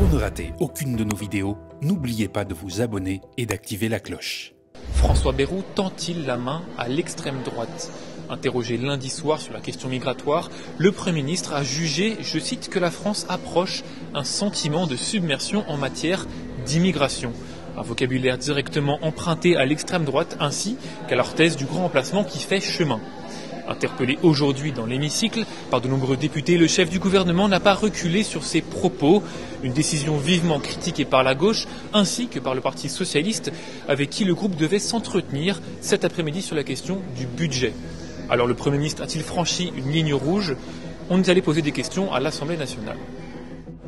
Pour ne rater aucune de nos vidéos, n'oubliez pas de vous abonner et d'activer la cloche. François Bayrou tend-il la main à l'extrême droite? Interrogé lundi soir sur la question migratoire, le Premier ministre a jugé, je cite, que la France approche un sentiment de submersion en matière d'immigration. Un vocabulaire directement emprunté à l'extrême droite ainsi qu'à leur thèse du grand remplacement qui fait chemin. Interpellé aujourd'hui dans l'hémicycle par de nombreux députés, le chef du gouvernement n'a pas reculé sur ses propos. Une décision vivement critiquée par la gauche ainsi que par le Parti socialiste avec qui le groupe devait s'entretenir cet après-midi sur la question du budget. Alors le Premier ministre a-t-il franchi une ligne rouge? On est allé poser des questions à l'Assemblée nationale.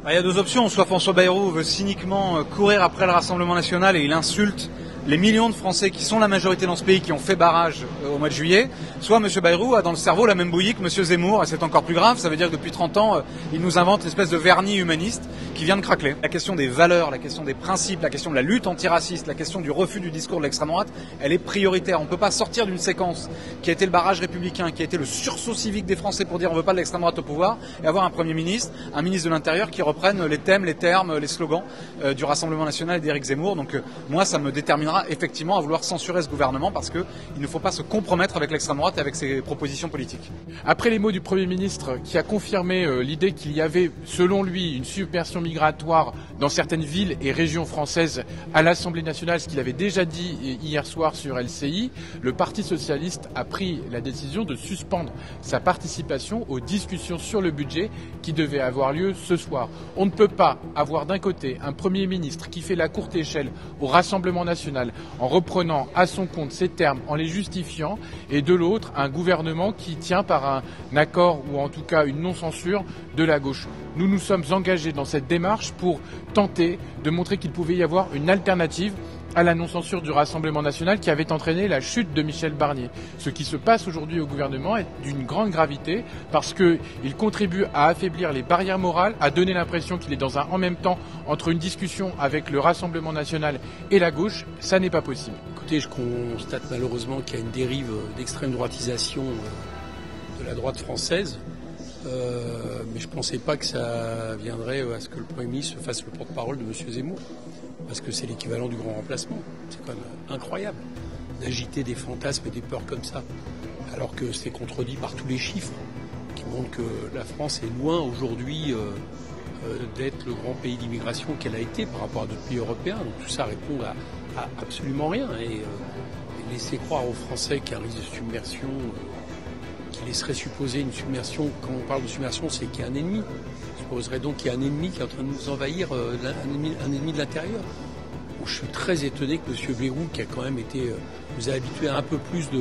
Il y a deux options. Soit François Bayrou veut cyniquement courir après le Rassemblement national et il insulte les millions de Français qui sont la majorité dans ce pays, qui ont fait barrage au mois de juillet, soit M. Bayrou a dans le cerveau la même bouillie que M. Zemmour, et c'est encore plus grave, ça veut dire que depuis 30 ans, il nous invente une espèce de vernis humaniste qui vient de craqueler. La question des valeurs, la question des principes, la question de la lutte antiraciste, la question du refus du discours de l'extrême droite, elle est prioritaire. On ne peut pas sortir d'une séquence qui a été le barrage républicain, qui a été le sursaut civique des Français pour dire on ne veut pas de l'extrême droite au pouvoir, et avoir un Premier ministre, un ministre de l'Intérieur qui reprennent les thèmes, les termes, les slogans du Rassemblement national et d'Éric Zemmour. Donc moi, ça me déterminera effectivement à vouloir censurer ce gouvernement parce qu'il ne faut pas se compromettre avec l'extrême droite et avec ses propositions politiques. Après les mots du Premier ministre qui a confirmé l'idée qu'il y avait, selon lui, une submersion migratoire dans certaines villes et régions françaises à l'Assemblée nationale, ce qu'il avait déjà dit hier soir sur LCI, le Parti socialiste a pris la décision de suspendre sa participation aux discussions sur le budget qui devaient avoir lieu ce soir. On ne peut pas avoir d'un côté un Premier ministre qui fait la courte échelle au Rassemblement national en reprenant à son compte ces termes, en les justifiant, et de l'autre, un gouvernement qui tient par un accord ou en tout cas une non-censure de la gauche. Nous nous sommes engagés dans cette démarche pour tenter de montrer qu'il pouvait y avoir une alternative à la non-censure du Rassemblement national qui avait entraîné la chute de Michel Barnier. Ce qui se passe aujourd'hui au gouvernement est d'une grande gravité parce qu'il contribue à affaiblir les barrières morales, à donner l'impression qu'il est dans un en même temps entre une discussion avec le Rassemblement national et la gauche. Ça n'est pas possible. Écoutez, je constate malheureusement qu'il y a une dérive d'extrême droitisation de la droite française. Mais je ne pensais pas que ça viendrait à ce que le Premier ministre fasse le porte-parole de M. Zemmour. Parce que c'est l'équivalent du grand remplacement. C'est quand même incroyable d'agiter des fantasmes et des peurs comme ça. Alors que c'est contredit par tous les chiffres qui montrent que la France est loin aujourd'hui d'être le grand pays d'immigration qu'elle a été par rapport à d'autres pays européens. Donc tout ça répond à absolument rien. Et laisser croire aux Français qu'il y a un risque de submersion, qui laisserait supposer une submersion, quand on parle de submersion, c'est qu'il y a un ennemi. Je supposerais donc qu'il y a un ennemi qui est en train de nous envahir, un ennemi de l'intérieur. Bon, je suis très étonné que M. Bayrou, qui a quand même été, nous a habitués à un peu plus de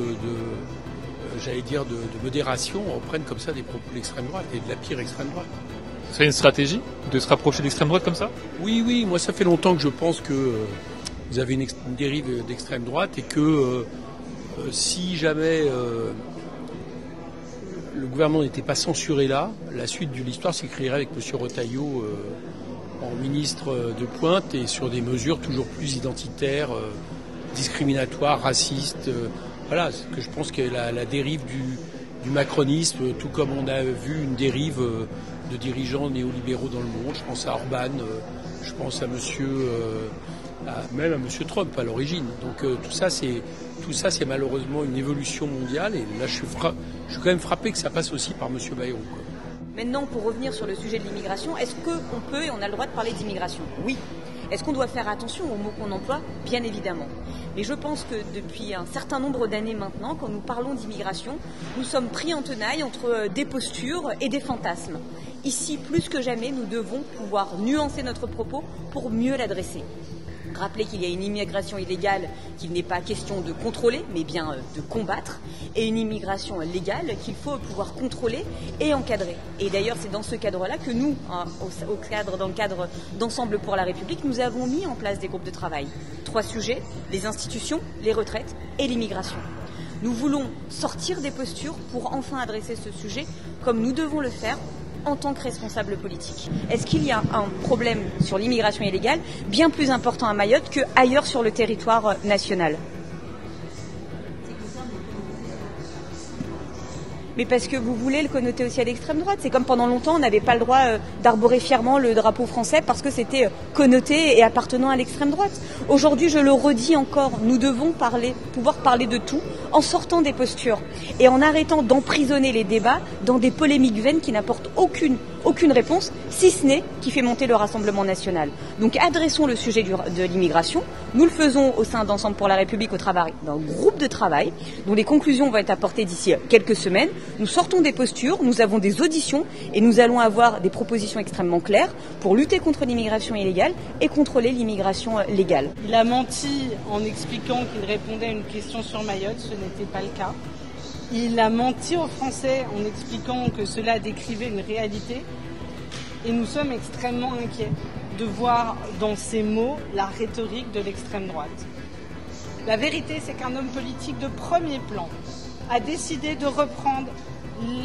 modération, reprenne comme ça des propos de l'extrême droite et de la pire extrême droite. Ce serait une stratégie de se rapprocher de l'extrême droite comme ça? Oui, moi ça fait longtemps que je pense que vous avez une dérive d'extrême droite et que si jamais le gouvernement n'était pas censuré là, la suite de l'histoire s'écrirait avec M. Retailleau en ministre de pointe et sur des mesures toujours plus identitaires, discriminatoires, racistes. Voilà, que je pense que la dérive du macronisme, tout comme on a vu une dérive de dirigeants néolibéraux dans le monde. Je pense à Orban, je pense à même à M. Trump à l'origine. Donc tout ça c'est malheureusement une évolution mondiale et là je suis quand même frappé que ça passe aussi par M. Bayrou. Maintenant, pour revenir sur le sujet de l'immigration, est-ce qu'on peut et on a le droit de parler d'immigration? Oui. Est-ce qu'on doit faire attention aux mots qu'on emploie? Bien évidemment. Mais je pense que depuis un certain nombre d'années maintenant, quand nous parlons d'immigration, nous sommes pris en tenaille entre des postures et des fantasmes. Ici, plus que jamais, nous devons pouvoir nuancer notre propos pour mieux l'adresser. Rappeler qu'il y a une immigration illégale qu'il n'est pas question de contrôler, mais bien de combattre, et une immigration légale qu'il faut pouvoir contrôler et encadrer. Et d'ailleurs, c'est dans ce cadre-là que nous, dans le cadre d'Ensemble pour la République, nous avons mis en place des groupes de travail. 3 sujets, les institutions, les retraites et l'immigration. Nous voulons sortir des postures pour enfin adresser ce sujet comme nous devons le faire en tant que responsable politique. Est-ce qu'il y a un problème sur l'immigration illégale bien plus important à Mayotte qu'ailleurs sur le territoire national? Mais parce que vous voulez le connoter aussi à l'extrême droite. C'est comme pendant longtemps, on n'avait pas le droit d'arborer fièrement le drapeau français parce que c'était connoté et appartenant à l'extrême droite. Aujourd'hui, je le redis encore, nous devons pouvoir parler de tout en sortant des postures et en arrêtant d'emprisonner les débats dans des polémiques vaines qui n'apportent aucune réponse, si ce n'est qui fait monter le Rassemblement national. Donc adressons le sujet de l'immigration. Nous le faisons au sein d'Ensemble pour la République au travail d'un groupe de travail dont les conclusions vont être apportées d'ici quelques semaines. Nous sortons des postures, nous avons des auditions et nous allons avoir des propositions extrêmement claires pour lutter contre l'immigration illégale et contrôler l'immigration légale. Il a menti en expliquant qu'il répondait à une question sur Mayotte, ce n'était pas le cas. Il a menti aux Français en expliquant que cela décrivait une réalité et nous sommes extrêmement inquiets de voir dans ces mots la rhétorique de l'extrême droite. La vérité, c'est qu'un homme politique de premier plan a décidé de reprendre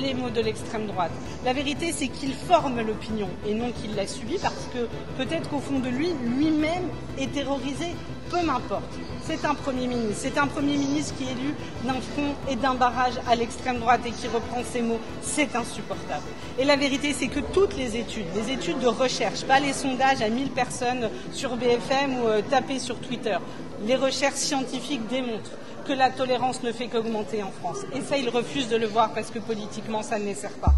les mots de l'extrême droite. La vérité, c'est qu'il forme l'opinion et non qu'il la subit parce que peut-être qu'au fond de lui-même est terrorisé. Peu m'importe. C'est un Premier ministre. C'est un Premier ministre qui est élu d'un front et d'un barrage à l'extrême droite et qui reprend ces mots. C'est insupportable. Et la vérité, c'est que toutes les études de recherche, pas les sondages à 1000 personnes sur BFM ou tapés sur Twitter, les recherches scientifiques démontrent que la tolérance ne fait qu'augmenter en France. Et ça, ils refusent de le voir parce que politiquement, ça ne les sert pas.